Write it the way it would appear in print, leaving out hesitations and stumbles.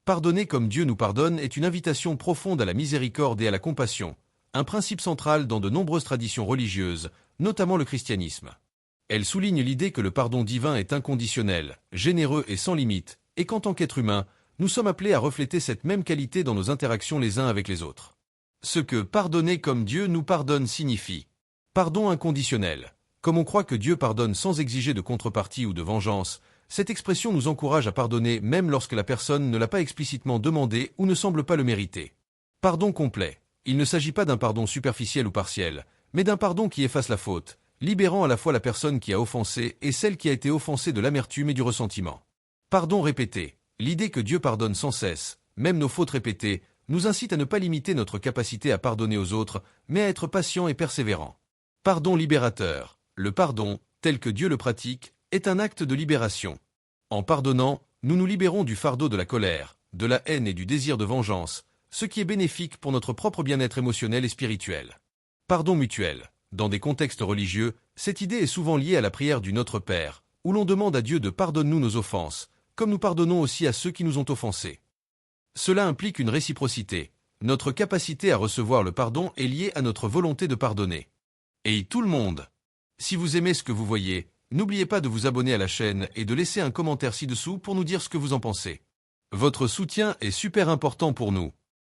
Pardonner comme Dieu nous pardonne est une invitation profonde à la miséricorde et à la compassion, un principe central dans de nombreuses traditions religieuses, notamment le christianisme. Elle souligne l'idée que le pardon divin est inconditionnel, généreux et sans limite, et qu'en tant qu'être humain, nous sommes appelés à refléter cette même qualité dans nos interactions les uns avec les autres. Ce que pardonner comme Dieu nous pardonne signifie pardon inconditionnel. Comme on croit que Dieu pardonne sans exiger de contrepartie ou de vengeance, cette expression nous encourage à pardonner même lorsque la personne ne l'a pas explicitement demandé ou ne semble pas le mériter. Pardon complet. Il ne s'agit pas d'un pardon superficiel ou partiel, mais d'un pardon qui efface la faute, libérant à la fois la personne qui a offensé et celle qui a été offensée de l'amertume et du ressentiment. Pardon répété. L'idée que Dieu pardonne sans cesse, même nos fautes répétées, nous incite à ne pas limiter notre capacité à pardonner aux autres, mais à être patient et persévérant. Pardon libérateur. Le pardon, tel que Dieu le pratique, est un acte de libération. En pardonnant, nous nous libérons du fardeau de la colère, de la haine et du désir de vengeance, ce qui est bénéfique pour notre propre bien-être émotionnel et spirituel. Pardon mutuel. Dans des contextes religieux, cette idée est souvent liée à la prière du Notre Père, où l'on demande à Dieu de pardonner-nous nos offenses, comme nous pardonnons aussi à ceux qui nous ont offensés. Cela implique une réciprocité. Notre capacité à recevoir le pardon est liée à notre volonté de pardonner. Et tout le monde. Si vous aimez ce que vous voyez, n'oubliez pas de vous abonner à la chaîne et de laisser un commentaire ci-dessous pour nous dire ce que vous en pensez. Votre soutien est super important pour nous.